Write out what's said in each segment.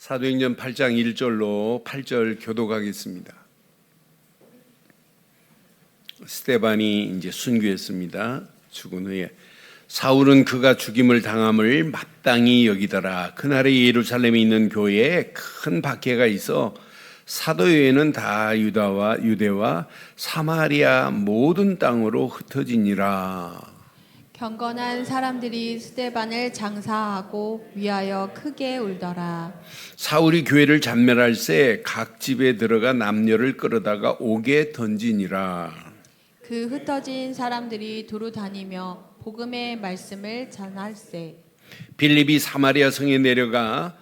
사도행전 8장 1절로 8절 교독하겠습니다. 스데반이 이제 순교했습니다. 죽은 후에 사울은 그가 죽임을 당함을 마땅히 여기더라. 그날에 예루살렘에 있는 교회에 큰 박해가 있어 사도회는 다 유대와 사마리아 모든 땅으로 흩어지니라. 경건한 사람들이 스데반을 장사하고 위하여 크게 울더라. 사울이 교회를 잔멸할새 각 집에 들어가 남녀를 끌어다가 옥에 던지니라. 그 흩어진 사람들이 두루 다니며 복음의 말씀을 전할세. 빌립이 사마리아 성에 내려가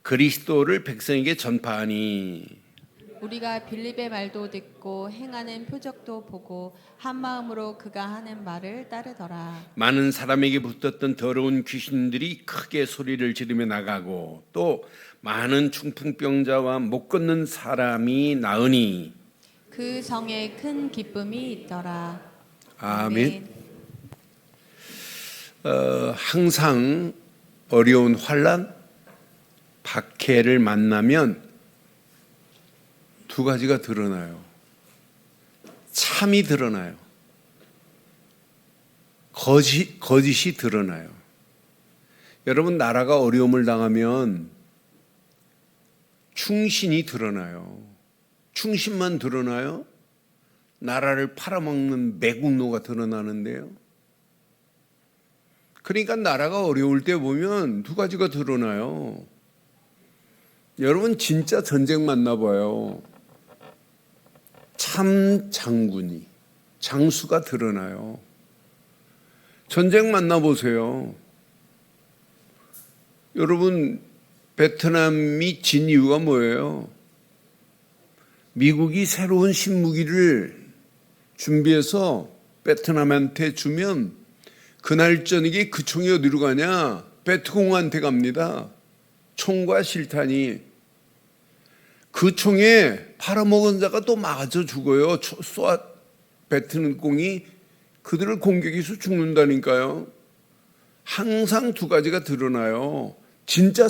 그리스도를 백성에게 전파하니 우리가 빌립의 말도 듣고 행하는 표적도 보고 한 마음으로 그가 하는 말을 따르더라. 많은 사람에게 붙었던 더러운 귀신들이 크게 소리를 지르며 나가고 또 많은 중풍병자와 못 걷는 사람이 나으니 그 성에 큰 기쁨이 있더라. 아멘. 항상 어려운 환난, 박해를 만나면 두 가지가 드러나요. 참이 드러나요. 거짓이 드러나요. 여러분, 나라가 어려움을 당하면 충신이 드러나요. 충신만 드러나요? 나라를 팔아먹는 매국노가 드러나는데요. 그러니까 나라가 어려울 때 보면 두 가지가 드러나요. 여러분, 진짜 전쟁 만나봐요. 참 장군이, 장수가 드러나요. 전쟁 만나보세요. 여러분, 베트남이 진 이유가 뭐예요? 미국이 새로운 신무기를 준비해서 베트남한테 주면 그날 저녁에 그 총이 어디로 가냐? 베트공한테 갑니다. 총과 실탄이. 그 총에 팔아먹은 자가 또 맞아 죽어요. 베트공이 그들을 공격해서 죽는다니까요. 항상 두 가지가 드러나요. 진짜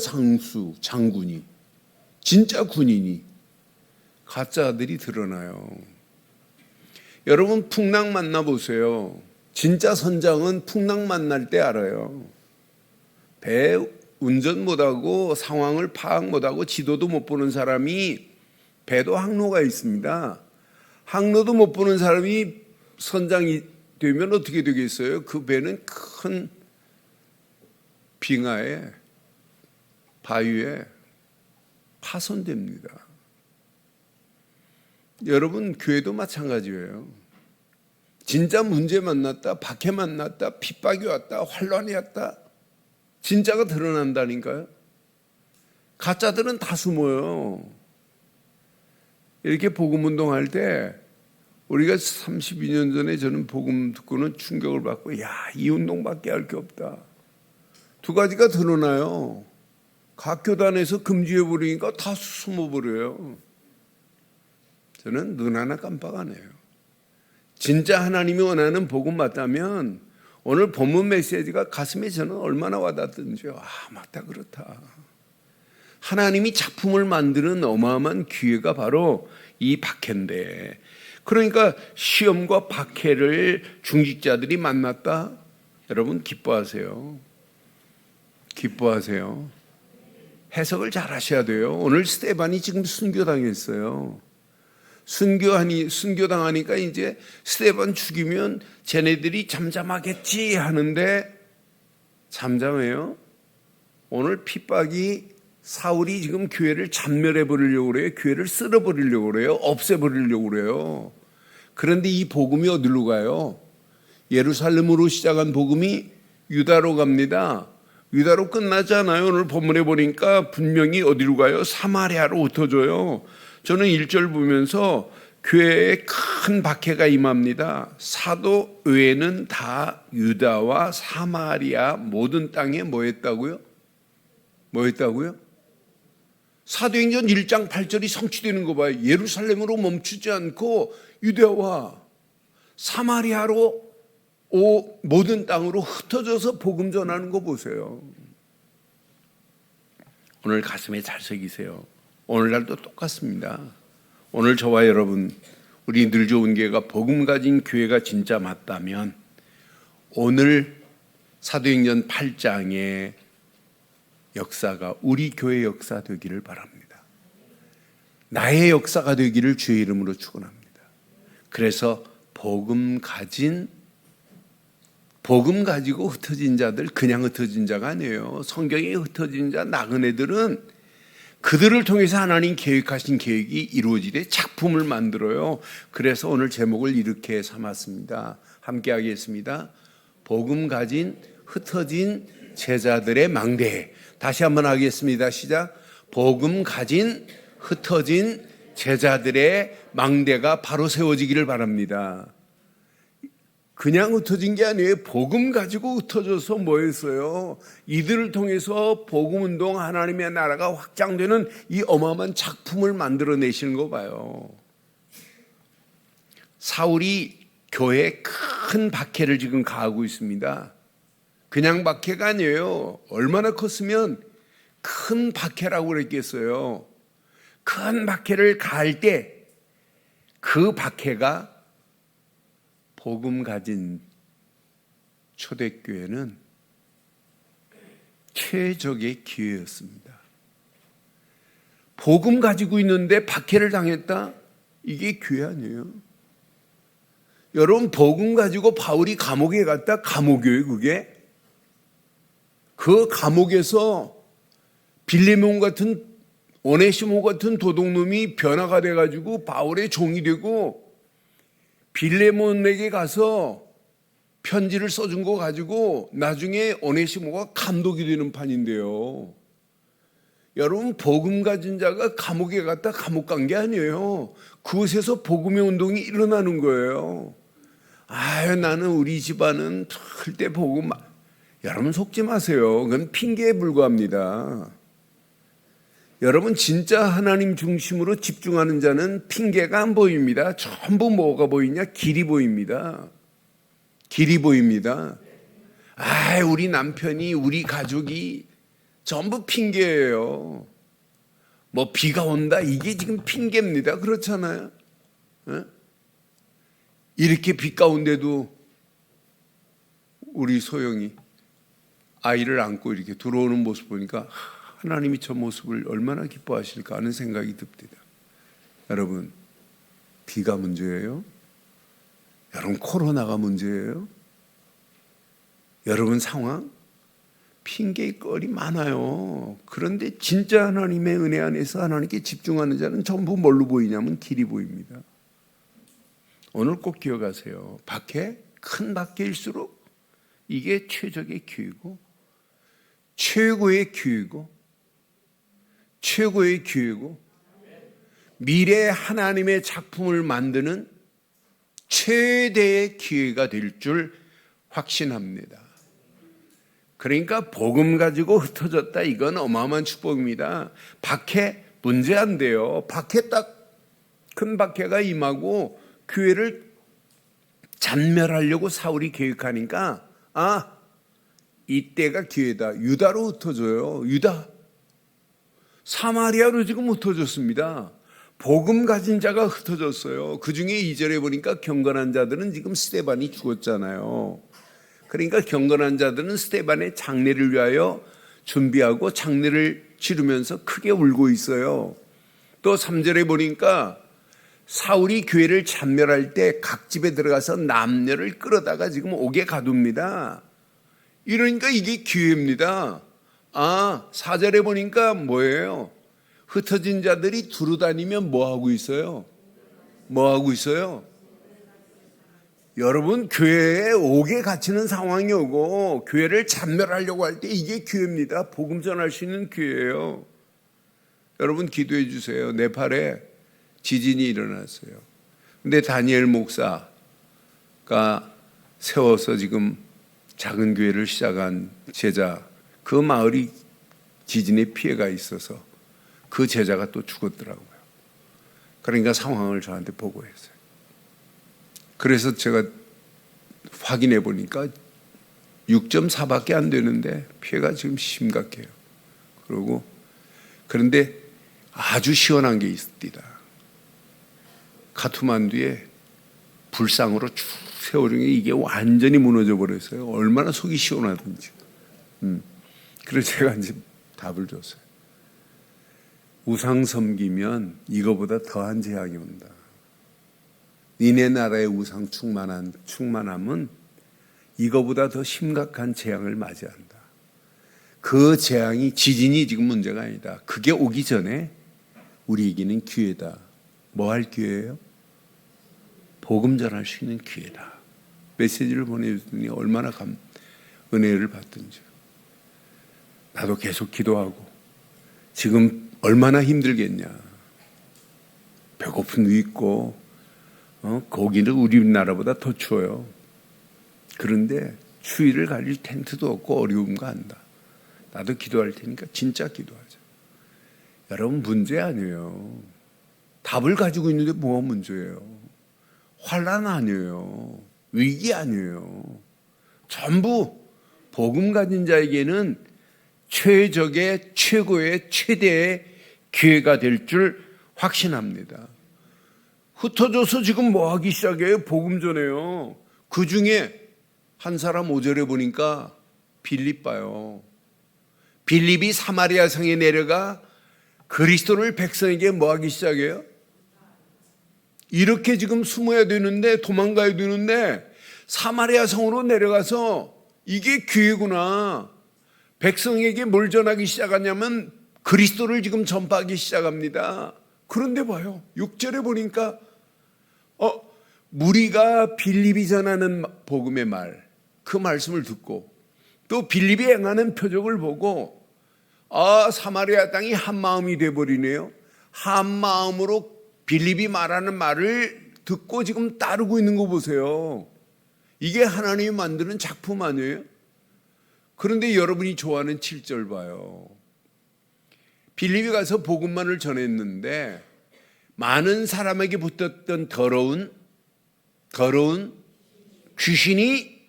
장군이, 진짜 군인이, 가짜들이 드러나요. 여러분, 풍랑 만나보세요. 진짜 선장은 풍랑 만날 때 알아요. 배 운전 못하고 상황을 파악 못하고 지도도 못 보는 사람이, 배도 항로가 있습니다. 항로도 못 보는 사람이 선장이 되면 어떻게 되겠어요? 그 배는 큰 빙하에, 바위에 파손됩니다. 여러분, 교회도 마찬가지예요. 진짜 문제 만났다, 박해 만났다, 핍박이 왔다, 환란이 왔다, 진짜가 드러난다니까요. 가짜들은 다 숨어요. 이렇게 복음 운동할 때 우리가 32년 전에 저는 복음 듣고는 충격을 받고, 이 운동밖에 할 게 없다. 두 가지가 드러나요. 각 교단에서 금지해버리니까 다 숨어버려요. 저는 눈 하나 깜빡 안 해요. 진짜 하나님이 원하는 복음 맞다면 오늘 본문 메시지가 가슴에 저는 얼마나 와닿던지요. 맞다, 그렇다. 하나님이 작품을 만드는 어마어마한 기회가 바로 이 박해인데, 그러니까 시험과 박해를 중직자들이 만났다. 여러분, 기뻐하세요. 기뻐하세요. 해석을 잘 하셔야 돼요. 오늘 스데반이 지금 순교당했어요. 순교당하니까 이제 스데반 죽이면 쟤네들이 잠잠하겠지 하는데 잠잠해요. 오늘 핍박이, 사울이 지금 교회를 잔멸해 버리려고 그래요. 교회를 쓸어 버리려고 그래요. 없애 버리려고 그래요. 그런데 이 복음이 어디로 가요? 예루살렘으로 시작한 복음이 유다로 갑니다. 유다로 끝나지 않아요. 오늘 본문에 보니까 분명히 어디로 가요? 사마리아로 흩어져요. 저는 1절 보면서 교회에 큰 박해가 임합니다. 사도 외에는 다 유다와 사마리아 모든 땅에 뭐 했다고요? 사도행전 1장 8절이 성취되는 거 봐요. 예루살렘으로 멈추지 않고 유다와 사마리아로 모든 땅으로 흩어져서 복음 전하는 거 보세요. 오늘 가슴에 잘 새기세요. 오늘날도 똑같습니다. 오늘 저와 여러분, 우리 늘 좋은 교회가 복음 가진 교회가 진짜 맞다면 오늘 사도행전 8장의 역사가 우리 교회 역사 되기를 바랍니다. 나의 역사가 되기를 주의 이름으로 축원합니다. 그래서 복음 가지고 흩어진 자들, 그냥 흩어진 자가 아니에요. 성경에 흩어진 자, 나그네들은 그들을 통해서 하나님 계획하신 계획이 이루어지되 작품을 만들어요. 그래서 오늘 제목을 이렇게 삼았습니다. 함께 하겠습니다. 복음 가진 흩어진 제자들의 망대. 다시 한번 하겠습니다. 시작. 복음 가진 흩어진 제자들의 망대가 바로 세워지기를 바랍니다. 그냥 흩어진 게 아니에요. 복음 가지고 흩어져서 뭐 했어요? 이들을 통해서 복음운동, 하나님의 나라가 확장되는 이 어마어마한 작품을 만들어내시는 거 봐요. 사울이 교회에 큰 박해를 지금 가하고 있습니다. 그냥 박해가 아니에요. 얼마나 컸으면 큰 박해라고 그랬겠어요. 큰 박해를 가할 때 그 박해가 복음 가진 초대교회는 최적의 기회였습니다. 복음 가지고 있는데 박해를 당했다? 이게 기회 아니에요. 여러분, 복음 가지고 바울이 감옥에 갔다? 감옥이에요, 그게? 그 감옥에서 빌레몬 같은, 오네시모 같은 도둑놈이 변화가 돼가지고 바울의 종이 되고 빌레몬에게 가서 편지를 써준 거 가지고 나중에 오네시모가 감독이 되는 판인데요. 여러분, 복음 가진 자가 감옥에 갔다 감옥 간 게 아니에요. 그곳에서 복음의 운동이 일어나는 거예요. 나는 우리 집안은 절대 복음, 여러분 속지 마세요. 그건 핑계에 불과합니다. 여러분, 진짜 하나님 중심으로 집중하는 자는 핑계가 안 보입니다. 전부 뭐가 보이냐? 길이 보입니다. 길이 보입니다. 우리 남편이, 우리 가족이 전부 핑계예요. 뭐 비가 온다, 이게 지금 핑계입니다. 그렇잖아요. 이렇게 비 가운데도 우리 소영이 아이를 안고 이렇게 들어오는 모습 보니까 하나님이 저 모습을 얼마나 기뻐하실까 하는 생각이 듭니다. 여러분, 비가 문제예요? 여러분, 코로나가 문제예요? 여러분 상황? 핑계거리 많아요. 그런데 진짜 하나님의 은혜 안에서 하나님께 집중하는 자는 전부 뭘로 보이냐면 길이 보입니다. 오늘 꼭 기억하세요. 박해, 큰 박해일수록 이게 최적의 기회고 최고의 기회고 최고의 기회고 미래 하나님의 작품을 만드는 최대의 기회가 될 줄 확신합니다. 그러니까 복음 가지고 흩어졌다, 이건 어마어마한 축복입니다. 박해 문제 안 돼요. 박해 딱 큰 박해가 임하고 교회를 잔멸하려고 사울이 계획하니까 이때가 기회다. 유다로 흩어져요. 유다. 사마리아로 지금 흩어졌습니다. 복음 가진 자가 흩어졌어요. 그 중에 2절에 보니까 경건한 자들은 지금 스데반이 죽었잖아요. 그러니까 경건한 자들은 스데반의 장례를 위하여 준비하고 장례를 치르면서 크게 울고 있어요. 또 3절에 보니까 사울이 교회를 잔멸할 때 각 집에 들어가서 남녀를 끌어다가 지금 옥에 가둡니다. 이러니까 이게 기회입니다. 4절에 보니까 뭐예요? 흩어진 자들이 두루 다니면 뭐 하고 있어요? 뭐 하고 있어요? 여러분, 교회에 옥에 갇히는 상황이 오고 교회를 잔멸하려고 할 때 이게 기회입니다. 복음 전할 수 있는 기회예요. 여러분, 기도해 주세요. 네팔에 지진이 일어났어요. 근데 다니엘 목사가 세워서 지금 작은 교회를 시작한 제자, 그 마을이 지진에 피해가 있어서 그 제자가 또 죽었더라고요. 그러니까 상황을 저한테 보고했어요. 그래서 제가 확인해 보니까 6.4밖에 안 되는데 피해가 지금 심각해요. 그리고 그런데 아주 시원한 게 있습니다. 카트만두에 불상으로 쭉 세워진 게 이게 완전히 무너져 버렸어요. 얼마나 속이 시원하든지. 그래서 제가 이제 답을 줬어요. 우상 섬기면 이거보다 더한 재앙이 온다. 니네 나라의 우상 충만함은 이거보다 더 심각한 재앙을 맞이한다. 그 재앙이 지진이 지금 문제가 아니다. 그게 오기 전에 우리에게는 기회다. 뭐 할 기회예요? 복음 전할 수 있는 기회다. 메시지를 보내주더니 얼마나 은혜를 받든지. 나도 계속 기도하고 지금 얼마나 힘들겠냐. 배고픈 위 있고 거기는 우리나라보다 더 추워요. 그런데 추위를 가릴 텐트도 없고 어려움과 한다. 나도 기도할 테니까 진짜 기도하자. 여러분 문제 아니에요. 답을 가지고 있는데 뭐가 문제예요? 환난 아니에요. 위기 아니에요. 전부 복음 가진 자에게는 최적의 최고의 최대의 기회가 될 줄 확신합니다. 흩어져서 지금 뭐 하기 시작해요? 복음 전해요. 그 중에 한 사람 5절에 보니까 빌립 봐요. 빌립이 사마리아 성에 내려가 그리스도를 백성에게 뭐 하기 시작해요? 이렇게 지금 숨어야 되는데 도망가야 되는데 사마리아 성으로 내려가서 이게 기회구나. 백성에게 뭘 전하기 시작하냐면 그리스도를 지금 전파하기 시작합니다. 그런데 봐요. 6절에 보니까 무리가 빌립이 전하는 복음의 말, 그 말씀을 듣고 또 빌립이 행하는 표적을 보고 사마리아 땅이 한 마음이 돼버리네요. 한 마음으로 빌립이 말하는 말을 듣고 지금 따르고 있는 거 보세요. 이게 하나님이 만드는 작품 아니에요? 그런데 여러분이 좋아하는 7절 봐요. 빌립이 가서 복음만을 전했는데 많은 사람에게 붙었던 더러운 귀신이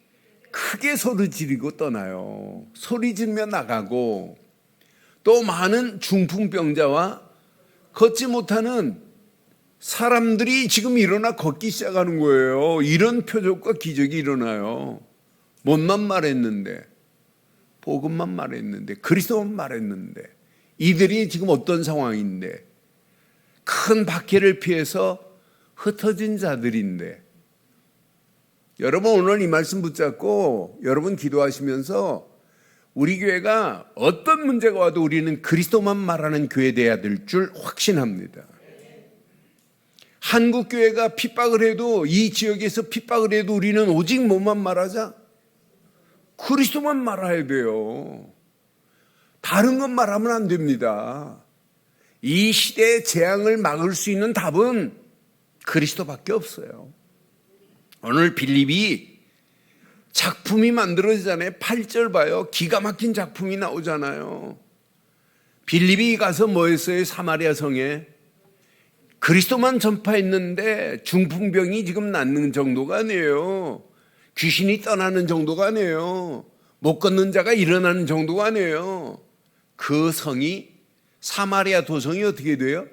크게 소리 지르고 떠나요. 소리 지르며 나가고 또 많은 중풍병자와 걷지 못하는 사람들이 지금 일어나 걷기 시작하는 거예요. 이런 표적과 기적이 일어나요. 뭔만 말했는데, 복음만 말했는데, 그리스도만 말했는데, 이들이 지금 어떤 상황인데, 큰 박해를 피해서 흩어진 자들인데, 여러분 오늘 이 말씀 붙잡고 여러분 기도하시면서 우리 교회가 어떤 문제가 와도 우리는 그리스도만 말하는 교회 돼야 될 줄 확신합니다. 한국 교회가 핍박을 해도 이 지역에서 핍박을 해도 우리는 오직 뭐만 말하자? 그리스도만 말해야 돼요. 다른 건 말하면 안 됩니다. 이 시대의 재앙을 막을 수 있는 답은 그리스도밖에 없어요. 오늘 빌립이 작품이 만들어지잖아요. 8절 봐요. 기가 막힌 작품이 나오잖아요. 빌립이 가서 뭐 했어요? 사마리아 성에 그리스도만 전파했는데 중풍병이 지금 낫는 정도가 아니에요. 귀신이 떠나는 정도가 아니에요. 못 걷는 자가 일어나는 정도가 아니에요. 그 성이 사마리아 도성이 어떻게 돼요?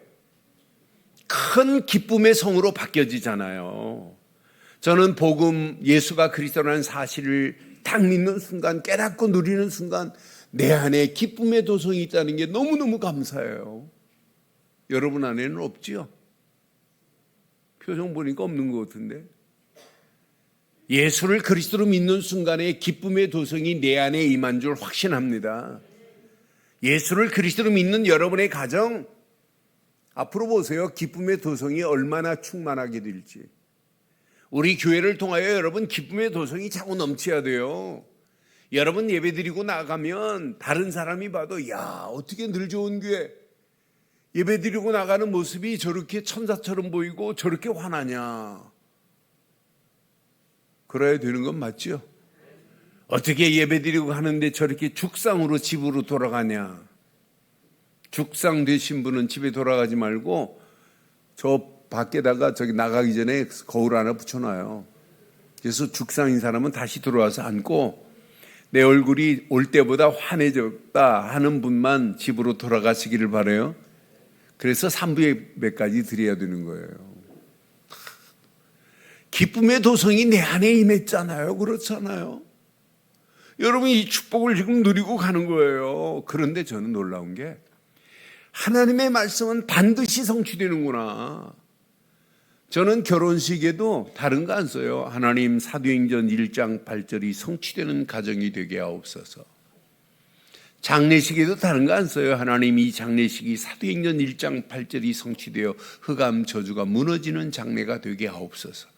큰 기쁨의 성으로 바뀌어지잖아요. 저는 복음 예수가 그리스도라는 사실을 딱 믿는 순간 깨닫고 누리는 순간 내 안에 기쁨의 도성이 있다는 게 너무너무 감사해요. 여러분 안에는 없지요? 표정 보니까 없는 것 같은데. 예수를 그리스도로 믿는 순간에 기쁨의 도성이 내 안에 임한 줄 확신합니다. 예수를 그리스도로 믿는 여러분의 가정 앞으로 보세요. 기쁨의 도성이 얼마나 충만하게 될지. 우리 교회를 통하여 여러분 기쁨의 도성이 자꾸 넘쳐야 돼요. 여러분 예배드리고 나가면 다른 사람이 봐도 야 어떻게 늘 좋은 교회 예배드리고 나가는 모습이 저렇게 천사처럼 보이고 저렇게 환하냐. 그래야 되는 건 맞죠? 어떻게 예배드리고 가는데 저렇게 죽상으로 집으로 돌아가냐. 죽상 되신 분은 집에 돌아가지 말고 저 밖에다가 저기 나가기 전에 거울 하나 붙여놔요. 그래서 죽상인 사람은 다시 들어와서 앉고 내 얼굴이 올 때보다 환해졌다 하는 분만 집으로 돌아가시기를 바라요. 그래서 3부 예배까지 드려야 되는 거예요. 기쁨의 도성이 내 안에 임했잖아요. 그렇잖아요. 여러분 이 축복을 지금 누리고 가는 거예요. 그런데 저는 놀라운 게 하나님의 말씀은 반드시 성취되는구나. 저는 결혼식에도 다른 거 안 써요. 하나님 사도행전 1장 8절이 성취되는 가정이 되게 하옵소서. 장례식에도 다른 거 안 써요. 하나님 이 장례식이 사도행전 1장 8절이 성취되어 흑암 저주가 무너지는 장례가 되게 하옵소서.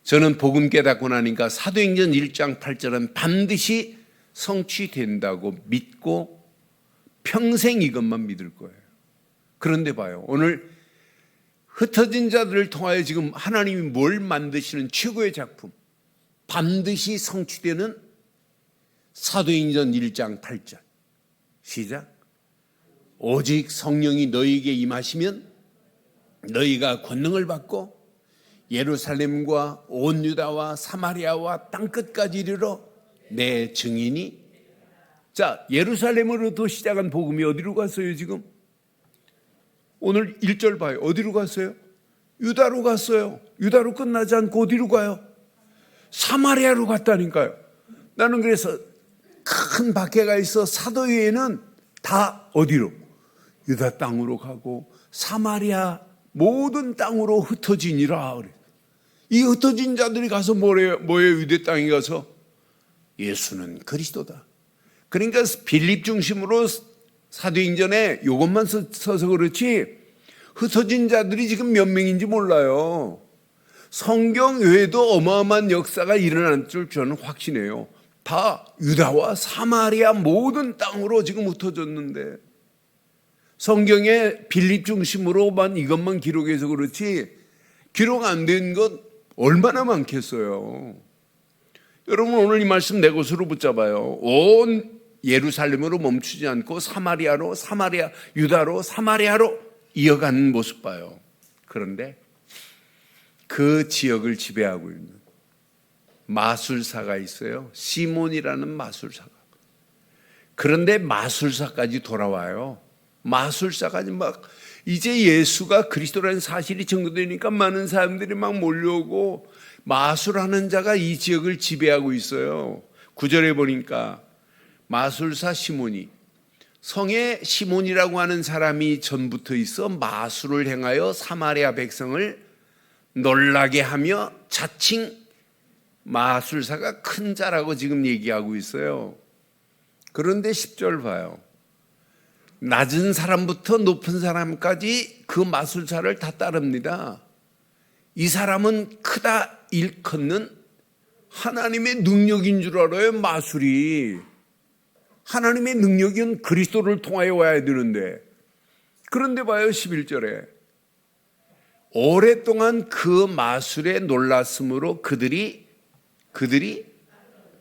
저는 복음 깨닫고 나니까 사도행전 1장 8절은 반드시 성취된다고 믿고 평생 이것만 믿을 거예요. 그런데 봐요. 오늘 흩어진 자들을 통하여 지금 하나님이 뭘 만드시는 최고의 작품, 반드시 성취되는 사도행전 1장 8절. 시작. 오직 성령이 너희에게 임하시면 너희가 권능을 받고 예루살렘과 온 유다와 사마리아와 땅끝까지 이르러 내 증인이. 자, 예루살렘으로부터 시작한 복음이 어디로 갔어요 지금? 오늘 1절 봐요. 어디로 갔어요? 유다로 갔어요. 유다로 끝나지 않고 어디로 가요? 사마리아로 갔다니까요. 나는 그래서 큰 박해가 있어 사도회에는 다 어디로? 유다 땅으로 가고 사마리아 모든 땅으로 흩어지니라 그래. 이 흩어진 자들이 가서 뭐예요? 유대 땅에 가서 예수는 그리스도다. 그러니까 빌립 중심으로 사도행전에 이것만 써서 그렇지 흩어진 자들이 지금 몇 명인지 몰라요. 성경 외에도 어마어마한 역사가 일어날 줄 저는 확신해요. 다 유다와 사마리아 모든 땅으로 지금 흩어졌는데 성경에 빌립 중심으로만 이것만 기록해서 그렇지 기록 안 된 것 얼마나 많겠어요. 여러분 오늘 이 말씀 내 것으로 붙잡아요. 온 예루살렘으로 멈추지 않고 사마리아로 유다로 사마리아로 이어가는 모습 봐요. 그런데 그 지역을 지배하고 있는 마술사가 있어요. 시몬이라는 마술사가. 그런데 마술사까지 돌아와요. 마술사까지 막 이제 예수가 그리스도라는 사실이 증거되니까 많은 사람들이 막 몰려오고 마술하는 자가 이 지역을 지배하고 있어요. 9절에 보니까 마술사 시몬이, 성에 시몬이라고 하는 사람이 전부터 있어 마술을 행하여 사마리아 백성을 놀라게 하며 자칭 마술사가 큰 자라고 지금 얘기하고 있어요. 그런데 10절 봐요. 낮은 사람부터 높은 사람까지 그 마술사를 다 따릅니다. 이 사람은 크다 일컫는 하나님의 능력인 줄 알아요. 마술이 하나님의 능력은 그리스도를 통하여 와야 되는데, 그런데 봐요 11절에 오랫동안 그 마술에 놀랐으므로 그들이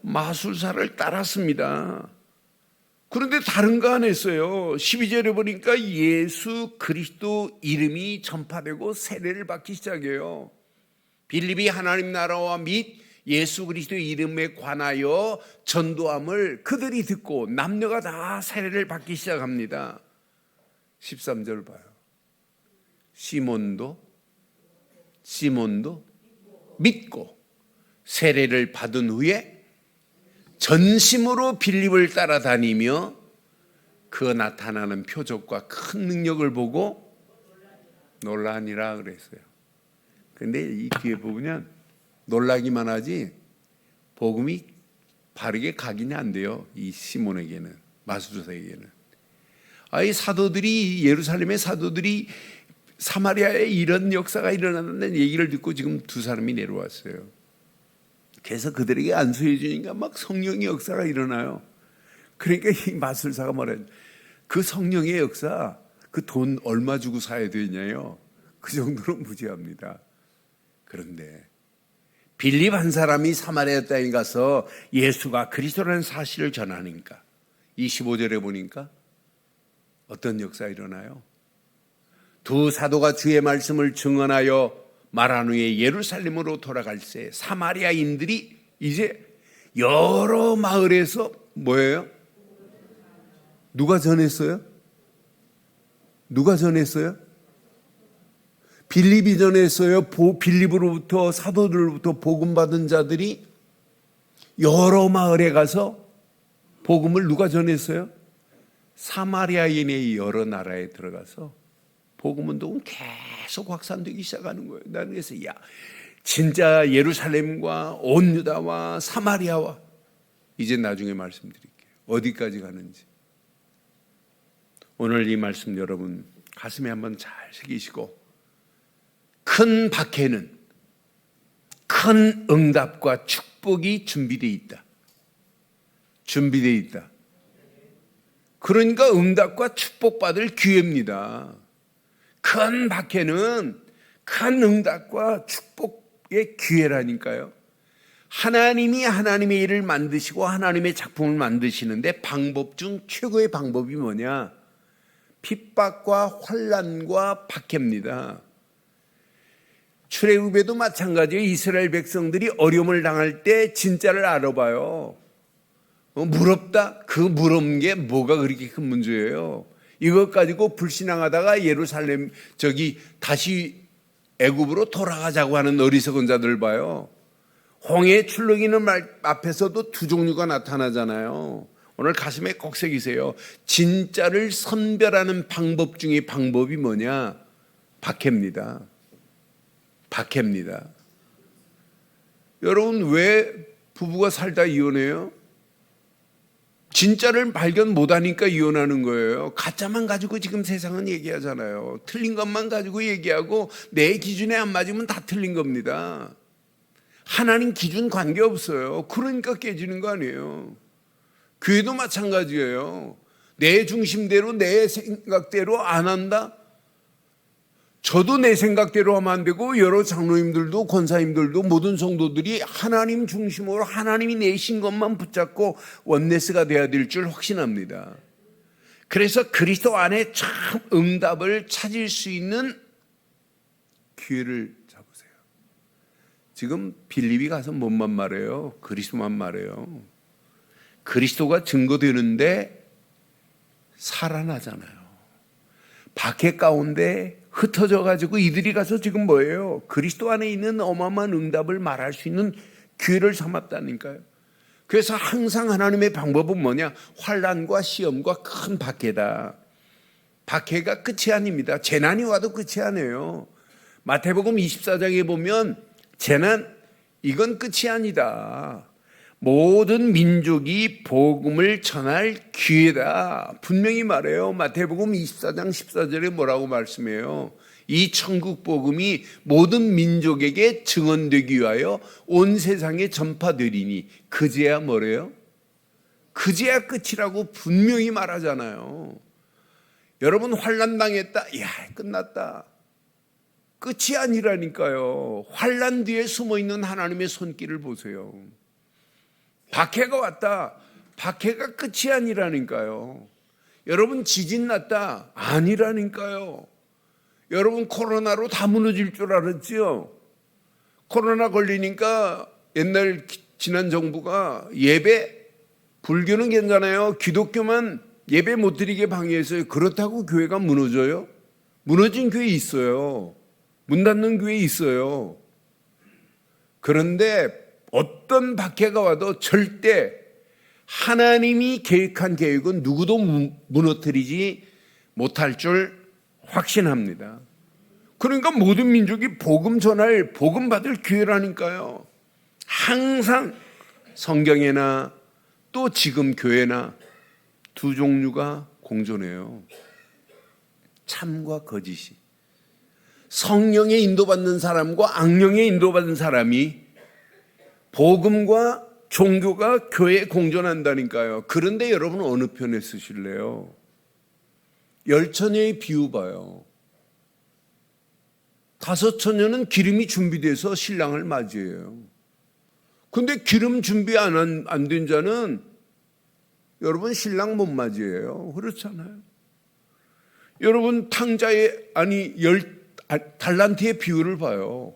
마술사를 따랐습니다. 그런데 다른 거 안 했어요. 12절에 보니까 예수 그리스도 이름이 전파되고 세례를 받기 시작해요. 빌립이 하나님 나라와 및 예수 그리스도의 이름에 관하여 전도함을 그들이 듣고 남녀가 다 세례를 받기 시작합니다. 13절 봐요. 시몬도 믿고 세례를 받은 후에 전심으로 빌립을 따라다니며 그 나타나는 표적과 큰 능력을 보고 놀라니라 그랬어요. 그런데 이 뒤에 보면 놀라기만 하지 복음이 바르게 각인이 안 돼요. 이 시몬에게는, 마술사에게는. 이 사도들이, 예루살렘의 사도들이 사마리아에 이런 역사가 일어났다는 얘기를 듣고 지금 두 사람이 내려왔어요. 그래서 그들에게 안수해 주니까 막 성령의 역사가 일어나요. 그러니까 이 마술사가 말해요. 그 성령의 역사, 그 돈 얼마 주고 사야 되냐요. 그 정도로 무지합니다. 그런데 빌립 한 사람이 사마리아 땅에 가서 예수가 그리스도라는 사실을 전하니까 25절에 보니까 어떤 역사가 일어나요? 두 사도가 주의 말씀을 증언하여 말한 후에 예루살렘으로 돌아갈 때 사마리아인들이 이제 여러 마을에서 뭐예요? 누가 전했어요? 누가 전했어요? 빌립이 전했어요. 빌립으로부터 사도들로부터 복음 받은 자들이 여러 마을에 가서 복음을 누가 전했어요? 사마리아인의 여러 나라에 들어가서 복음 운동은 계속 확산되기 시작하는 거예요. 나는 그래서 진짜 예루살렘과 온 유다와 사마리아와 이제 나중에 말씀드릴게요. 어디까지 가는지. 오늘 이 말씀 여러분 가슴에 한번 잘 새기시고, 큰 박해는 큰 응답과 축복이 준비되어 있다. 준비되어 있다. 그러니까 응답과 축복받을 기회입니다. 큰 박해는 큰 응답과 축복의 기회라니까요. 하나님이 하나님의 일을 만드시고 하나님의 작품을 만드시는데 방법 중 최고의 방법이 뭐냐? 핍박과 환난과 박해입니다. 출애굽에도 마찬가지예요. 이스라엘 백성들이 어려움을 당할 때 진짜를 알아봐요. 무럽다? 그 무럽은 게 뭐가 그렇게 큰 문제예요? 이것 가지고 불신앙하다가 예루살렘 다시 애굽으로 돌아가자고 하는 어리석은 자들 봐요. 홍해 출렁이는 말 앞에서도 두 종류가 나타나잖아요. 오늘 가슴에 꼭 새기세요. 진짜를 선별하는 방법 중에 방법이 뭐냐? 박해입니다. 박해입니다. 여러분, 왜 부부가 살다 이혼해요? 진짜를 발견 못하니까 이혼하는 거예요. 가짜만 가지고 지금 세상은 얘기하잖아요. 틀린 것만 가지고 얘기하고 내 기준에 안 맞으면 다 틀린 겁니다. 하나님 기준 관계없어요. 그러니까 깨지는 거 아니에요. 교회도 마찬가지예요. 내 중심대로 내 생각대로 안 한다? 저도 내 생각대로 하면 안 되고 여러 장로님들도 권사님들도 모든 성도들이 하나님 중심으로 하나님이 내신 것만 붙잡고 원네스가 돼야 될 줄 확신합니다. 그래서 그리스도 안에 참 응답을 찾을 수 있는 기회를 잡으세요. 지금 빌립이 가서 뭔만 말해요? 그리스도만 말해요. 그리스도가 증거되는데 살아나잖아요. 박해 가운데 흩어져 가지고 이들이 가서 지금 뭐예요? 그리스도 안에 있는 어마어마한 응답을 말할 수 있는 기회를 삼았다니까요. 그래서 항상 하나님의 방법은 뭐냐? 환난과 시험과 큰 박해다. 박해가 끝이 아닙니다. 재난이 와도 끝이 아니에요. 마태복음 24장에 보면 재난, 이건 끝이 아니다. 모든 민족이 복음을 전할 기회다. 분명히 말해요. 마태복음 24장 14절에 뭐라고 말씀해요? 이 천국 복음이 모든 민족에게 증언되기 위하여 온 세상에 전파되리니 그제야 뭐래요? 그제야 끝이라고 분명히 말하잖아요. 여러분, 환난 당했다. 이야, 끝났다. 끝이 아니라니까요. 환난 뒤에 숨어있는 하나님의 손길을 보세요. 박해가 왔다. 박해가 끝이 아니라니까요. 여러분, 지진 났다. 아니라니까요. 여러분, 코로나로 다 무너질 줄 알았지요? 코로나 걸리니까 옛날 지난 정부가 예배, 불교는 괜찮아요. 기독교만 예배 못 드리게 방해했어요. 그렇다고 교회가 무너져요? 무너진 교회 있어요. 문 닫는 교회 있어요. 그런데 어떤 박해가 와도 절대 하나님이 계획한 계획은 누구도 무너뜨리지 못할 줄 확신합니다. 그러니까 모든 민족이 복음 전할, 복음 받을 기회라니까요. 항상 성경에나 또 지금 교회나 두 종류가 공존해요. 참과 거짓이. 성령에 인도받는 사람과 악령에 인도받는 사람이 복음과 종교가 교회에 공존한다니까요. 그런데 여러분, 어느 편에 쓰실래요? 열처녀의 비유 봐요. 5처녀는 기름이 준비돼서 신랑을 맞이해요. 근데 기름 준비 안 된 자는 여러분 신랑 못 맞이해요. 그렇잖아요. 여러분, 탕자의 달란트의 비유를 봐요.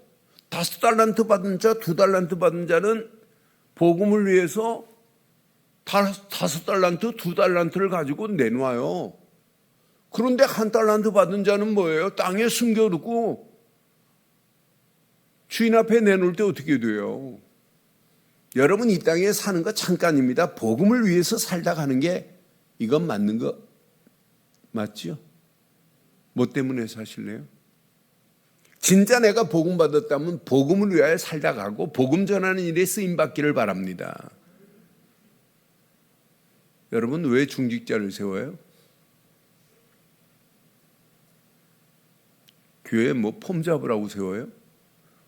5달란트 받은 자, 2달란트 받은 자는 복음을 위해서 5달란트, 2달란트를 가지고 내놔요. 그런데 1달란트 받은 자는 뭐예요? 땅에 숨겨두고 주인 앞에 내놓을 때 어떻게 돼요? 여러분, 이 땅에 사는 거 잠깐입니다. 복음을 위해서 살다 가는 게 이건 맞는 거 맞죠? 뭐 때문에 사실래요? 진짜 내가 복음 받았다면 복음을 위하여 살다 가고 복음 전하는 일에 쓰임 받기를 바랍니다. 여러분, 왜 중직자를 세워요? 교회에 뭐 폼 잡으라고 세워요?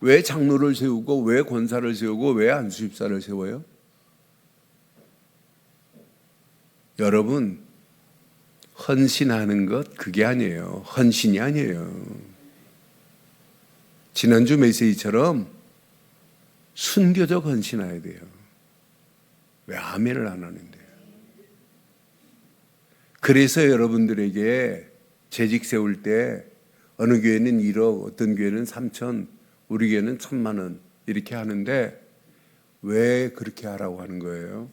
왜 장로를 세우고 왜 권사를 세우고 왜 안수집사를 세워요? 여러분, 헌신하는 것 그게 아니에요. 헌신이 아니에요. 지난주 메시지처럼 순교적 헌신해야 돼요. 왜 아멘을 안 하는데요? 그래서 여러분들에게 재직 세울 때 어느 교회는 1억, 어떤 교회는 3천, 우리 교회는 1,000만 원 이렇게 하는데 왜 그렇게 하라고 하는 거예요?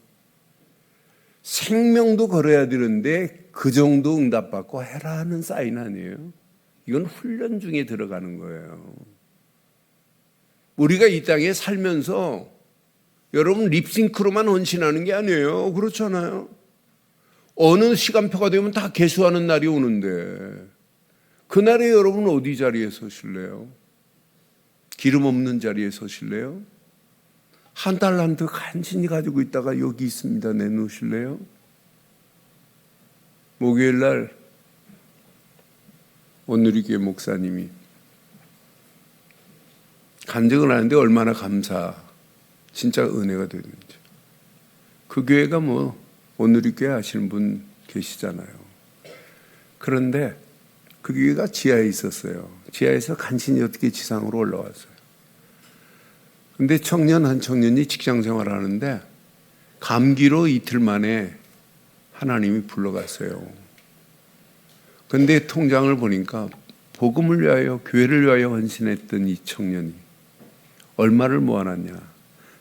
생명도 걸어야 되는데 그 정도 응답받고 해라는 사인 아니에요? 이건 훈련 중에 들어가는 거예요. 우리가 이 땅에 살면서 여러분 립싱크로만 헌신하는 게 아니에요. 그렇잖아요. 어느 시간표가 되면 다 개수하는 날이 오는데 그날에 여러분 어디 자리에 서실래요? 기름 없는 자리에 서실래요? 1달란트 간신히 가지고 있다가 여기 있습니다. 내놓으실래요? 목요일 날 온누리교회 목사님이 간증을 하는데 얼마나 진짜 은혜가 되는지. 그 교회가 뭐 온누리교회 아시는 분 계시잖아요. 그런데 그 교회가 지하에 있었어요. 지하에서 간신히 어떻게 지상으로 올라왔어요. 근데 한 청년이 직장 생활을 하는데 감기로 이틀 만에 하나님이 불러갔어요. 근데 통장을 보니까 복음을 위하여 교회를 위하여 헌신했던 이 청년이 얼마를 모아놨냐?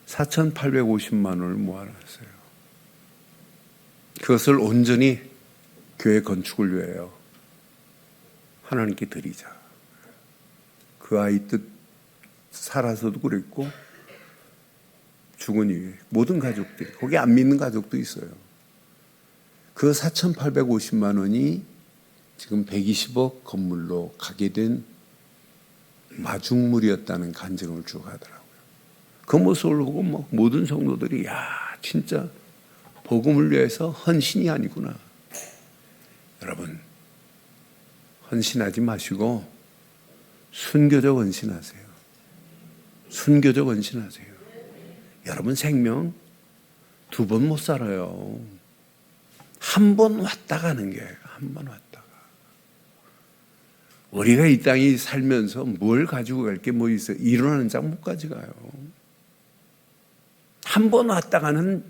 4,850만 원을 모아놨어요. 그것을 온전히 교회 건축을 위하여 하나님께 드리자. 그 아이 뜻 살아서도 그랬고 죽은 이후에 모든 가족들이, 거기 안 믿는 가족도 있어요. 그 4,850만 원이 지금 120억 건물로 가게 된 마중물이었다는 간증을 쭉 하더라고요. 그 모습을 보고 막 모든 성도들이 진짜 복음을 위해서 헌신이 아니구나. 여러분, 헌신하지 마시고 순교적 헌신하세요. 순교적 헌신하세요. 여러분 생명 2번 못 살아요. 한 번 왔다 가는 게 한 번 왔다가. 우리가 이 땅에 살면서 뭘 가지고 갈 게 뭐 있어요? 일어나는 장 못 가져가요. 한 번 왔다 가는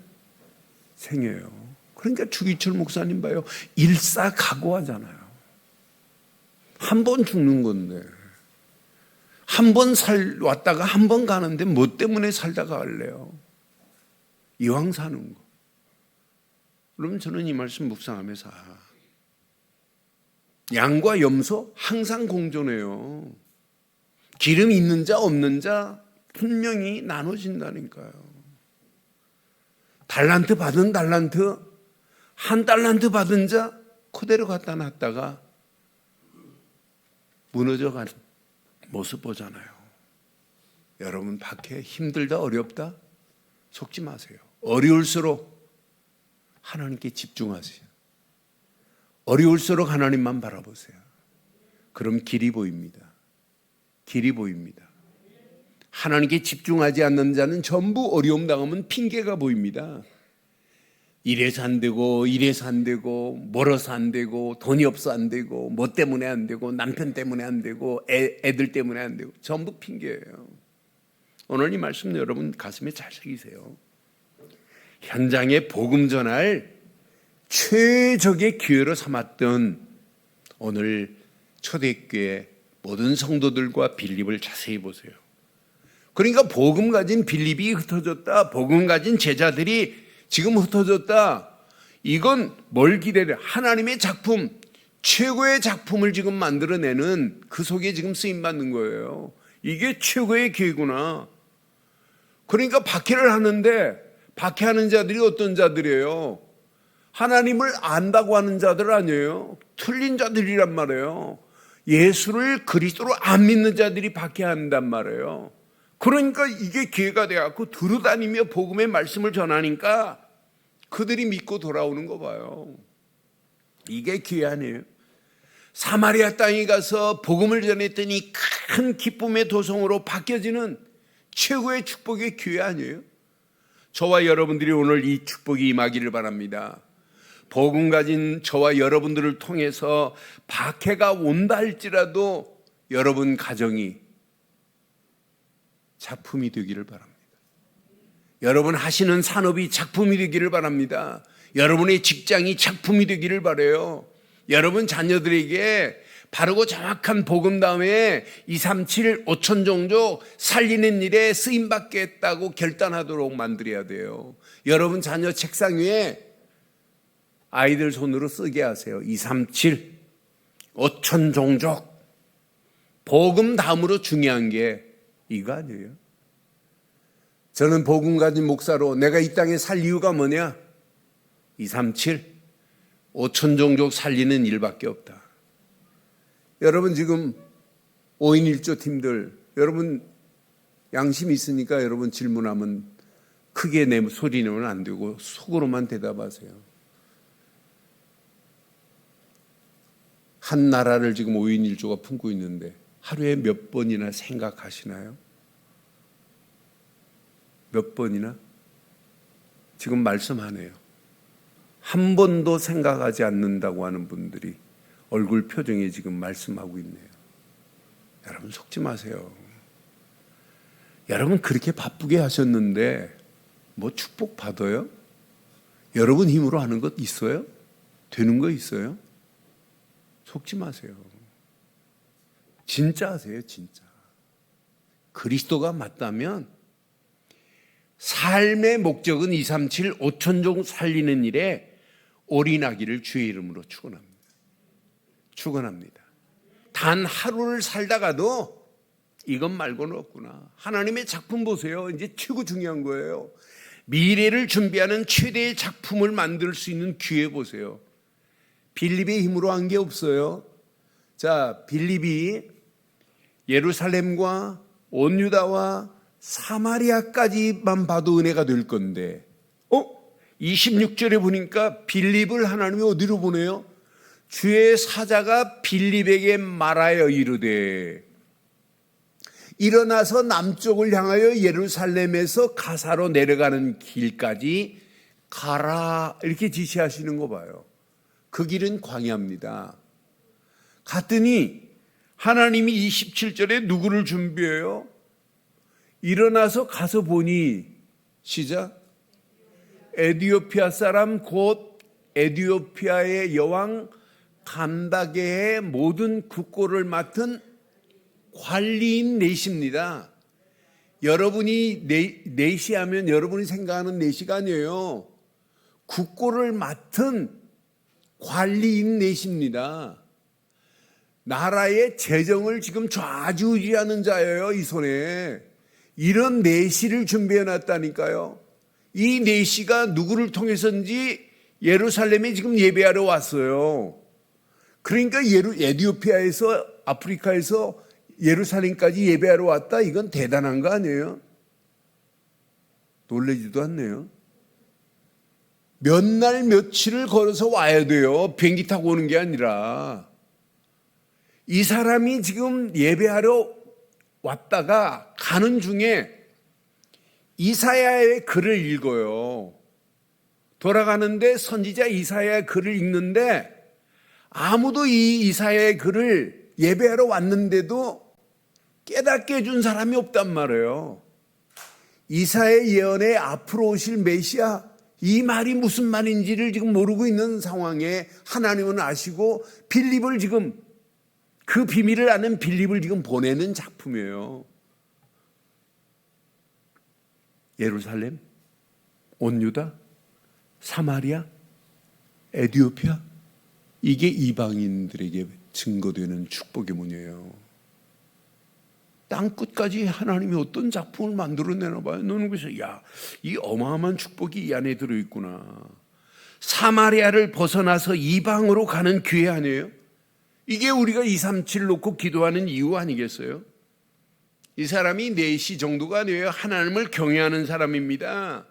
생이에요. 그러니까 주기철 목사님 봐요. 일사각오하잖아요. 한 번 죽는 건데. 한 번 왔다가 한 번 가는데 뭐 때문에 살다가 갈래요? 이왕 사는 거. 그럼 저는 이 말씀 묵상하면서 양과 염소 항상 공존해요. 기름 있는 자 없는 자 분명히 나눠진다니까요. 달란트 받은 달란트, 1달란트 받은 자 그대로 갖다 놨다가 무너져가는 모습 보잖아요. 여러분 밖에 힘들다 어렵다 속지 마세요. 어려울수록 하나님께 집중하세요. 어려울수록 하나님만 바라보세요. 그럼 길이 보입니다. 길이 보입니다. 하나님께 집중하지 않는 자는 전부 어려움 당하면 핑계가 보입니다. 이래서 안 되고 이래서 안 되고 멀어서 안 되고 돈이 없어 안 되고 뭐 때문에 안 되고 남편 때문에 안 되고 애들 때문에 안 되고 전부 핑계예요. 오늘 이 말씀 여러분 가슴에 잘 새기세요. 현장에 복음 전할 최적의 기회로 삼았던 오늘 초대교회 모든 성도들과 빌립을 자세히 보세요. 그러니까 복음 가진 빌립이 흩어졌다. 복음 가진 제자들이 지금 흩어졌다. 이건 뭘 기대해? 하나님의 작품, 최고의 작품을 지금 만들어내는 그 속에 지금 쓰임받는 거예요. 이게 최고의 교회구나. 그러니까 박해를 하는데 박해하는 자들이 어떤 자들이에요? 하나님을 안다고 하는 자들 아니에요. 틀린 자들이란 말이에요. 예수를 그리스도로 안 믿는 자들이 박해한단 말이에요. 그러니까 이게 기회가 돼갖고 두루다니며 복음의 말씀을 전하니까 그들이 믿고 돌아오는 거 봐요. 이게 기회 아니에요. 사마리아 땅에 가서 복음을 전했더니 큰 기쁨의 도성으로 바뀌어지는 최고의 축복의 기회 아니에요. 저와 여러분들이 오늘 이 축복이 임하기를 바랍니다. 복음 가진 저와 여러분들을 통해서 박해가 온다 할지라도 여러분 가정이 작품이 되기를 바랍니다. 여러분 하시는 산업이 작품이 되기를 바랍니다. 여러분의 직장이 작품이 되기를 바라요. 여러분 자녀들에게 바르고 정확한 복음 다음에 2, 3, 7, 5천 종족 살리는 일에 쓰임받겠다고 결단하도록 만들어야 돼요. 여러분 자녀 책상 위에 아이들 손으로 쓰게 하세요. 2, 3, 7, 5천 종족. 복음 다음으로 중요한 게 이거 아니에요. 저는 복음 가진 목사로 내가 이 땅에 살 이유가 뭐냐? 2, 3, 7, 5천 종족 살리는 일밖에 없다. 여러분 지금 5인 1조 팀들, 여러분 양심 있으니까 여러분 질문하면 크게 소리 내면 안 되고 속으로만 대답하세요. 한 나라를 지금 5인 1조가 품고 있는데 하루에 몇 번이나 생각하시나요? 몇 번이나? 지금 말씀하네요. 한 번도 생각하지 않는다고 하는 분들이 얼굴 표정에 지금 말씀하고 있네요. 여러분 속지 마세요. 여러분 그렇게 바쁘게 하셨는데 뭐 축복 받아요? 여러분 힘으로 하는 것 있어요? 되는 거 있어요? 속지 마세요. 진짜 하세요, 진짜. 그리스도가 맞다면 삶의 목적은 2, 3, 7, 5천 종 살리는 일에 올인하기를 주의 이름으로 축원합니다. 축원합니다. 단 하루를 살다가도 이것 말고는 없구나. 하나님의 작품 보세요. 이제 최고 중요한 거예요. 미래를 준비하는 최대의 작품을 만들 수 있는 기회 보세요. 빌립의 힘으로 한 게 없어요. 자, 빌립이 예루살렘과 온 유다와 사마리아까지만 봐도 은혜가 될 건데 26절에 보니까 빌립을 하나님이 어디로 보내요? 주의 사자가 빌립에게 말하여 이르되 일어나서 남쪽을 향하여 예루살렘에서 가사로 내려가는 길까지 가라 이렇게 지시하시는 거 봐요. 그 길은 광야입니다. 갔더니 하나님이 27절에 누구를 준비해요? 일어나서 가서 보니 시작 에디오피아 사람 곧 에디오피아의 여왕 간다게의 모든 국고를 맡은 관리인 넷입니다. 여러분이 넷이하면 여러분이 생각하는 넷이가 아니에요. 국고를 맡은 관리인 넷입니다. 나라의 재정을 지금 좌지우지하는 자예요. 이 손에 이런 내시를 준비해 놨다니까요. 이 내시가 누구를 통해서인지 예루살렘에 지금 예배하러 왔어요. 그러니까 에디오피아에서 아프리카에서 예루살렘까지 예배하러 왔다. 이건 대단한 거 아니에요? 놀라지도 않네요. 몇 날 며칠을 걸어서 와야 돼요. 비행기 타고 오는 게 아니라. 이 사람이 지금 예배하러 왔다가 가는 중에 이사야의 글을 읽어요. 돌아가는데 선지자 이사야의 글을 읽는데 아무도 이 이사야의 글을 예배하러 왔는데도 깨닫게 해준 사람이 없단 말이에요. 이사야의 예언에 앞으로 오실 메시아 이 말이 무슨 말인지를 지금 모르고 있는 상황에 하나님은 아시고 빌립을 지금 그 비밀을 아는 빌립을 지금 보내는 작품이에요. 예루살렘, 온 유다, 사마리아, 에디오피아, 이게 이방인들에게 증거되는 축복의 문이에요. 땅 끝까지 하나님이 어떤 작품을 만들어내나 봐요. 너는 그래서 야, 이 어마어마한 축복이 이 안에 들어있구나. 사마리아를 벗어나서 이방으로 가는 기회 아니에요? 이게 우리가 237 놓고 기도하는 이유 아니겠어요? 이 사람이 4시 정도가 아니에요. 하나님을 경외하는 사람입니다.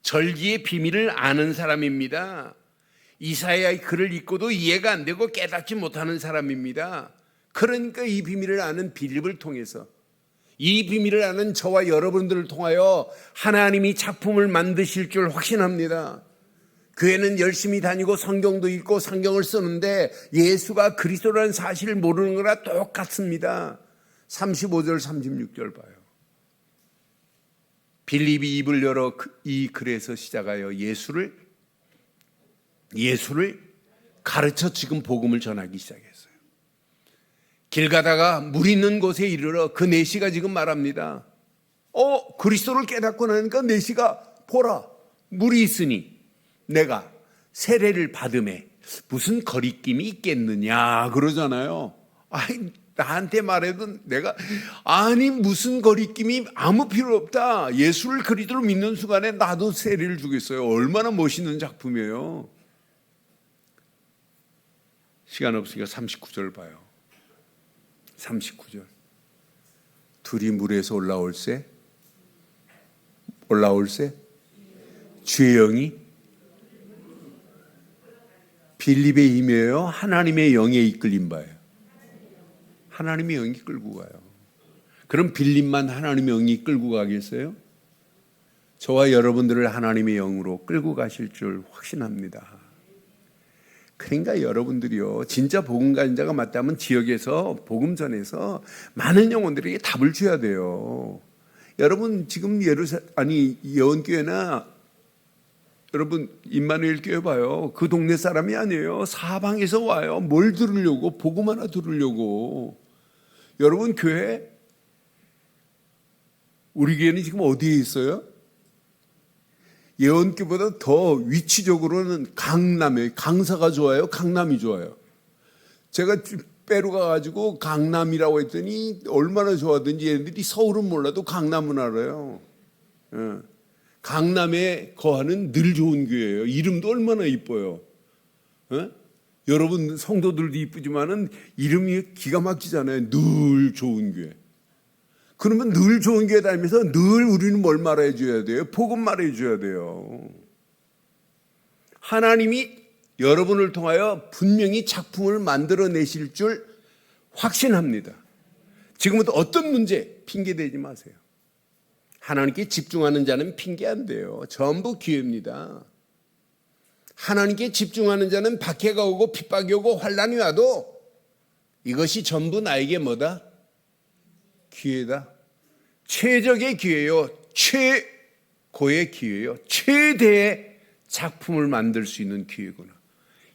절기의 비밀을 아는 사람입니다. 이사야의 글을 읽고도 이해가 안 되고 깨닫지 못하는 사람입니다. 그러니까 이 비밀을 아는 빌립을 통해서, 이 비밀을 아는 저와 여러분들을 통하여 하나님이 작품을 만드실 줄 확신합니다. 교회는 열심히 다니고 성경도 읽고 성경을 쓰는데 예수가 그리스도라는 사실을 모르는 거랑 똑같습니다. 35절 36절 봐요. 빌립이 입을 열어 이 글에서 시작하여 예수를 가르쳐 지금 복음을 전하기 시작했어요. 길 가다가 물 있는 곳에 이르러 그 4시가 지금 말합니다. 그리스도를 깨닫고 나니까 4시가 보라, 물이 있으니 내가 세례를 받음에 무슨 거리낌이 있겠느냐 그러잖아요. 아니, 나한테 말해도 내가 무슨 거리낌이 아무 필요 없다. 예수를 그리스도로 믿는 순간에 나도 세례를 주겠어요. 얼마나 멋있는 작품이에요. 시간 없으니까 39절 봐요. 39절. 둘이 물에서 올라올세 주의 영이 빌립의 힘이에요? 하나님의 영에 이끌린 바예요? 하나님의 영이 끌고 가요. 그럼 빌립만 하나님의 영이 끌고 가겠어요? 저와 여러분들을 하나님의 영으로 끌고 가실 줄 확신합니다. 그러니까 여러분들이요, 진짜 복음 가진 자가 맞다면 지역에서 복음 전해서 많은 영혼들에게 답을 줘야 돼요. 여러분 지금 예원교회나 여러분 임마누엘 교회 봐요. 그 동네 사람이 아니에요. 사방에서 와요. 뭘 들으려고? 복음 하나 들으려고. 여러분 교회, 우리 교회는 지금 어디에 있어요? 예원교보다 더 위치적으로는 강남에, 강사가 좋아요? 강남이 좋아요? 제가 빼로 가가지고 강남이라고 했더니 얼마나 좋아하든지 얘네들이 서울은 몰라도 강남은 알아요. 강남에 거하는 늘 좋은 교회예요. 이름도 얼마나 이뻐요. 여러분 성도들도 이쁘지만은 이름이 기가 막히잖아요. 늘 좋은 교회. 그러면 늘 좋은 교회 다니면서 늘 우리는 뭘 말해줘야 돼요? 복음 말해줘야 돼요. 하나님이 여러분을 통하여 분명히 작품을 만들어내실 줄 확신합니다. 지금부터 어떤 문제 핑계대지 마세요. 하나님께 집중하는 자는 핑계 안 돼요. 전부 기회입니다. 하나님께 집중하는 자는 박해가 오고 핍박이 오고 환난이 와도 이것이 전부 나에게 뭐다? 기회다. 최적의 기회요. 최고의 기회요. 최대의 작품을 만들 수 있는 기회구나.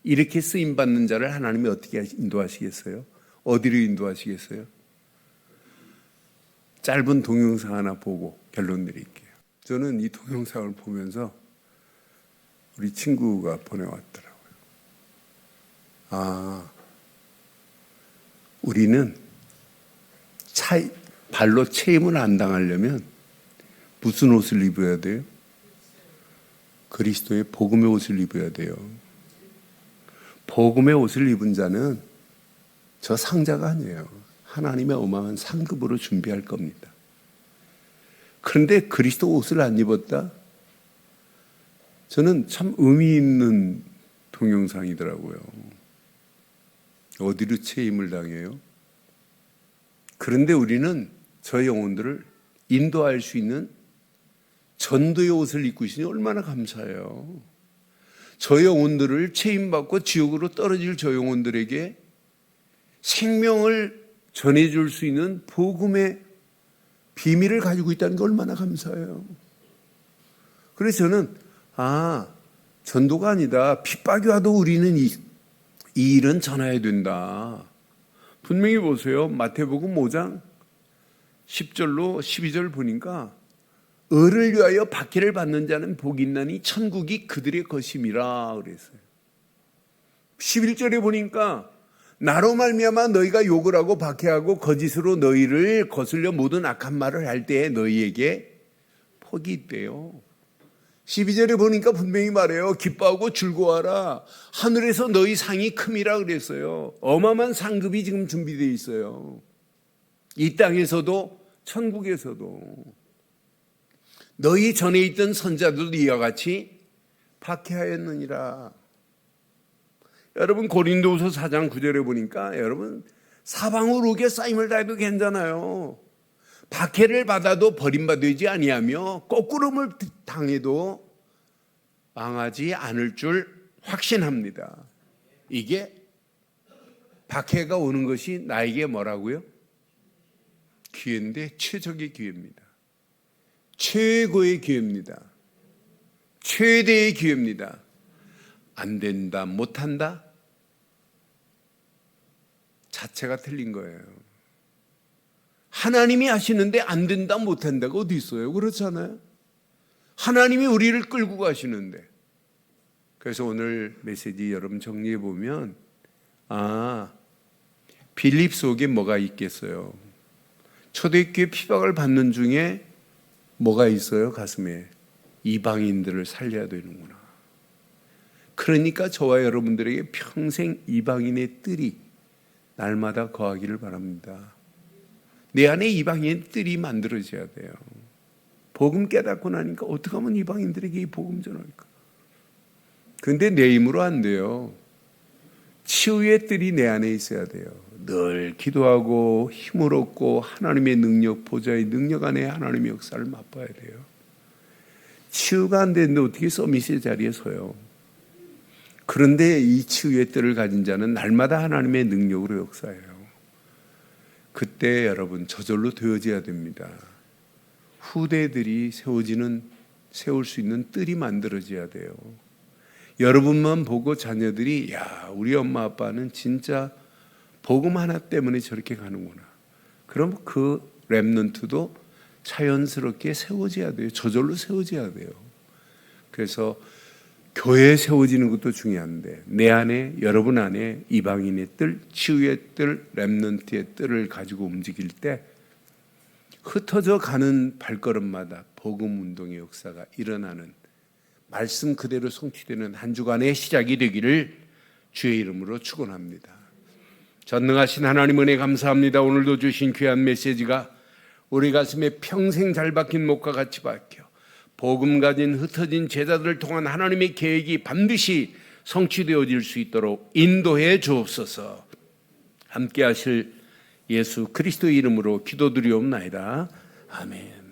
이렇게 쓰임받는 자를 하나님이 어떻게 인도하시겠어요? 어디로 인도하시겠어요? 짧은 동영상 하나 보고 결론 내릴게요. 저는 이 동영상을 보면서 우리 친구가 보내왔더라고요. 우리는 발로 체임을 안 당하려면 무슨 옷을 입어야 돼요? 그리스도의 복음의 옷을 입어야 돼요. 복음의 옷을 입은 자는 저 상자가 아니에요. 하나님의 어마어마한 상급으로 준비할 겁니다. 그런데 그리스도 옷을 안 입었다? 저는 참 의미 있는 동영상이더라고요. 어디로 체임을 당해요? 그런데 우리는 저 영혼들을 인도할 수 있는 전도의 옷을 입고 있으니 얼마나 감사해요. 저 영혼들을 체임받고 지옥으로 떨어질 저 영혼들에게 생명을 전해줄 수 있는 복음의 비밀을 가지고 있다는 게 얼마나 감사해요. 그래서 저는 전도가 아니다. 핍박이 와도 우리는 이 일은 전해야 된다. 분명히 보세요. 마태복음 5장 10절로 12절 보니까 을을 위하여 박해를 받는 자는 복이 있나니 천국이 그들의 것임이라 그랬어요. 11절에 보니까 나로 말미암아 너희가 욕을 하고 박해하고 거짓으로 너희를 거슬려 모든 악한 말을 할 때에 너희에게 복이 있대요. 12절에 보니까 분명히 말해요. 기뻐하고 즐거워하라. 하늘에서 너희 상이 큼이라 그랬어요. 어마어마한 상급이 지금 준비되어 있어요. 이 땅에서도 천국에서도. 너희 전에 있던 선자들도 이와 같이 박해하였느니라. 여러분 고린도후서 4장 9절에 보니까 여러분 사방으로 오게 쌓임을 다해도 괜찮아요. 박해를 받아도 버림받지 아니하며 거꾸름을 당해도 망하지 않을 줄 확신합니다. 이게 박해가 오는 것이 나에게 뭐라고요? 기회인데 최적의 기회입니다. 최고의 기회입니다. 최대의 기회입니다. 안 된다, 못한다? 자체가 틀린 거예요. 하나님이 하시는데 안 된다, 못한다가 어디 있어요? 그렇잖아요. 하나님이 우리를 끌고 가시는데. 그래서 오늘 메시지 여러분 정리해 보면 빌립 속에 뭐가 있겠어요? 초대교회 피박을 받는 중에 뭐가 있어요? 가슴에 이방인들을 살려야 되는구나. 그러니까 저와 여러분들에게 평생 이방인의 뜰이 날마다 거하기를 바랍니다. 내 안에 이방인의 뜰이 만들어져야 돼요. 복음 깨닫고 나니까 어떻게 하면 이방인들에게 이 복음 전할까? 그런데 내 힘으로 안 돼요. 치유의 뜰이 내 안에 있어야 돼요. 늘 기도하고 힘을 얻고 하나님의 능력, 보좌의 능력 안에 하나님의 역사를 맛봐야 돼요. 치유가 안 되는데 어떻게 서밋의 자리에 서요? 그런데 이 치유의 뜰을 가진 자는 날마다 하나님의 능력으로 역사해요. 그때 여러분 저절로 되어져야 됩니다. 후대들이 세울 수 있는 뜰이 만들어져야 돼요. 여러분만 보고 자녀들이 우리 엄마 아빠는 진짜 복음 하나 때문에 저렇게 가는구나. 그럼 그 렘넌트도 자연스럽게 세워져야 돼요. 저절로 세워져야 돼요. 그래서 교회에 세워지는 것도 중요한데 내 안에, 여러분 안에 이방인의 뜰, 치유의 뜰, 렘넌트의 뜰을 가지고 움직일 때 흩어져 가는 발걸음마다 복음 운동의 역사가 일어나는, 말씀 그대로 성취되는 한 주간의 시작이 되기를 주의 이름으로 축원합니다. 전능하신 하나님 은혜 감사합니다. 오늘도 주신 귀한 메시지가 우리 가슴에 평생 잘 박힌 목과 같이 박혀 복음 가진 흩어진 제자들을 통한 하나님의 계획이 반드시 성취되어질 수 있도록 인도해 주옵소서. 함께 하실 예수 그리스도의 이름으로 기도드리옵나이다. 아멘.